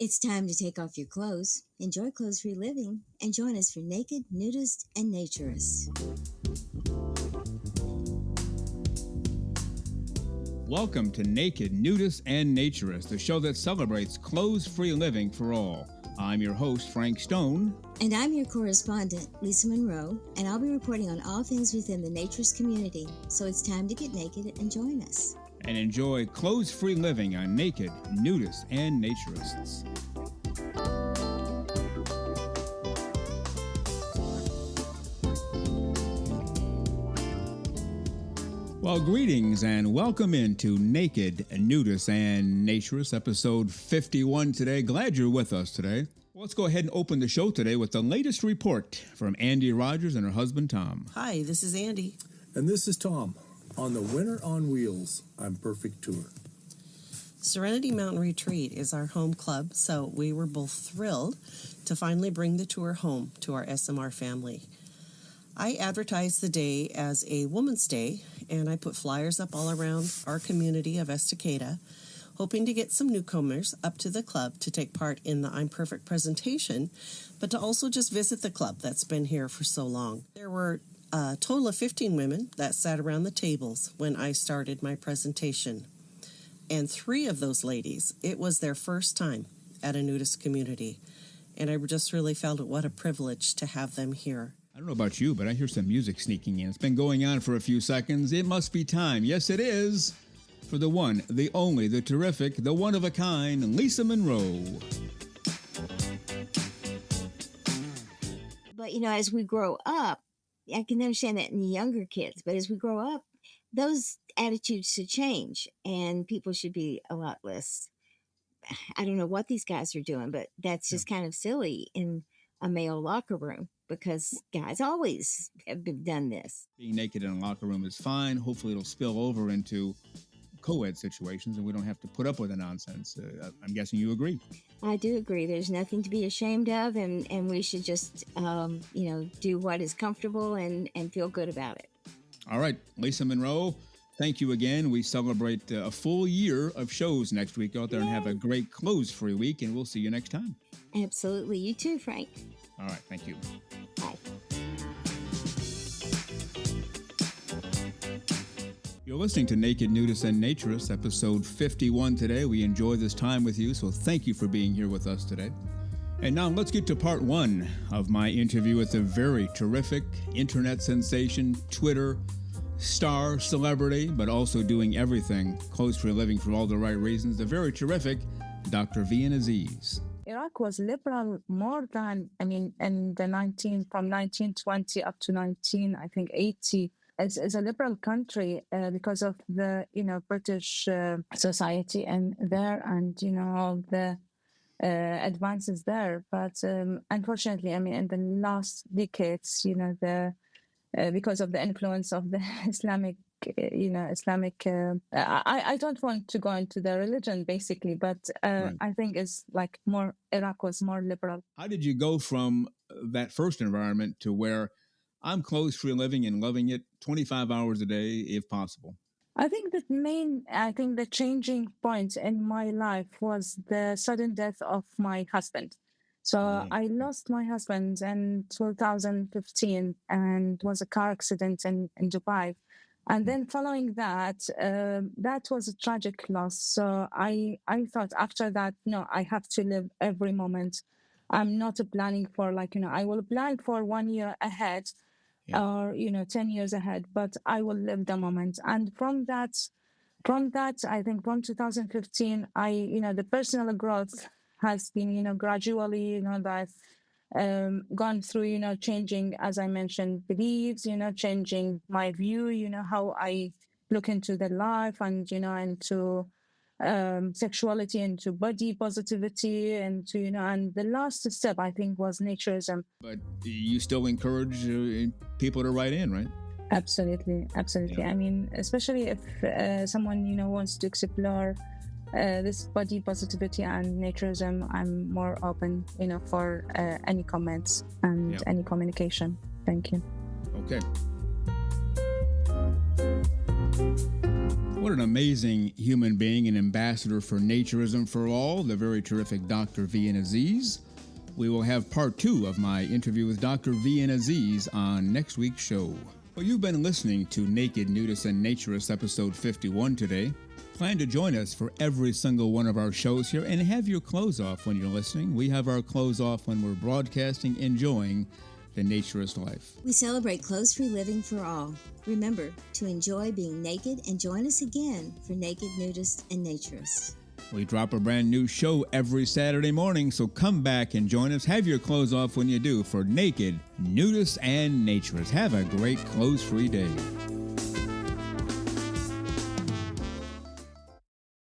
It's time to take off your clothes, enjoy clothes-free living, and join us for Naked, Nudists, and Naturists. Welcome to Naked, Nudists, and Naturists, the show that celebrates clothes-free living for all. I'm your host, Frank Stone. And I'm your correspondent, Lisa Monroe, and I'll be reporting on all things within the naturist community. So it's time to get naked and join us. And enjoy clothes-free living on Naked, Nudists, and Naturists. Well, greetings and welcome into Naked, Nudists, and Naturists, episode 51 today. Glad you're with us today. Well, let's go ahead and open the show today with the latest report from ANDEE RODGERS and her husband, Tom. Hi, this is Andy. And this is Tom. On the WINR on Wheels, I'm Perfect Tour. Serenity Mountain Retreat is our home club, so we were both thrilled to finally bring the tour home to our SMR family. I advertised the day as a Woman's Day, and I put flyers up all around our community of Estacada, hoping to get some newcomers up to the club to take part in the I'm Perfect presentation, but to also just visit the club that's been here for so long. There were a total of 15 women that sat around the tables when I started my presentation. And 3 of those ladies, it was their first time at a nudist community. And I just really felt it what a privilege to have them here. I don't know about you, but I hear some music sneaking in. It's been going on for a few seconds. It must be time. Yes, it is. For the one, the only, the terrific, the one-of-a-kind, Lisa Monroe. But, as we grow up, I can understand that in younger kids, but as we grow up, those attitudes should change and people should be a lot less. I don't know what these guys are doing, but that's just kind of silly in a male locker room because guys always have done this. Being naked in a locker room is fine. Hopefully it'll spill over into co-ed situations and we don't have to put up with the nonsense. I'm guessing you agree. I do agree. There's nothing to be ashamed of, and we should just, do what is comfortable and feel good about it. All right, Lisa Monroe, thank you again. We celebrate a full year of shows next week. Go out there and have a great clothes-free week, and we'll see you next time. Absolutely. You too, Frank. All right, thank you. Bye. You're listening to Naked, Nudists, and Naturists, episode 51 today. We enjoy this time with you, so thank you for being here with us today. And now let's get to part 1 of my interview with the very terrific internet sensation, Twitter star, celebrity, but also doing everything clothes-free living for all the right reasons, the very terrific Dr. Vien Aiz. Iraq was liberal more than, in the from 1920 up to 1980. It's a liberal country because of the, British society and there and, all the advances there. But unfortunately, in the last decades, because of the influence of the Islamic, I don't want to go into the religion basically, but right. I think it's like Iraq was more liberal. How did you go from that first environment to where I'm clothes-free living and loving it 25 hours a day if possible? I think the changing point in my life was the sudden death of my husband. So I lost my husband in 2015 and it was a car accident in Dubai. And then following that, that was a tragic loss. So I thought after that, no, I have to live every moment. I'm not planning for I will plan for 1 year ahead or, 10 years ahead, but I will live the moment. And from that, I think from 2015, the personal growth has been, gradually, gone through, changing, as I mentioned, beliefs, changing my view, how I look into the life and, into sexuality, into body positivity, and and the last step I think was naturism. But you still encourage people to write in, right? Absolutely. Yeah. Especially if someone wants to explore this body positivity and naturism, I'm more open for any comments and any communication. Thank you. Okay. What an amazing human being and ambassador for Naturism for All, the very terrific Dr. Vien Aiz. We will have part 2 of my interview with Dr. Vien Aiz on next week's show. Well, you've been listening to Naked Nudists and Naturists, episode 51 today. Plan to join us for every single one of our shows here and have your clothes off when you're listening. We have our clothes off when we're broadcasting, enjoying the naturist life. We celebrate clothes-free living for all. Remember to enjoy being naked and join us again for Naked Nudists and Naturists. We drop a brand new show every Saturday morning, so come back and join us. Have your clothes off when you do for Naked Nudists and Naturists. Have a great clothes-free day.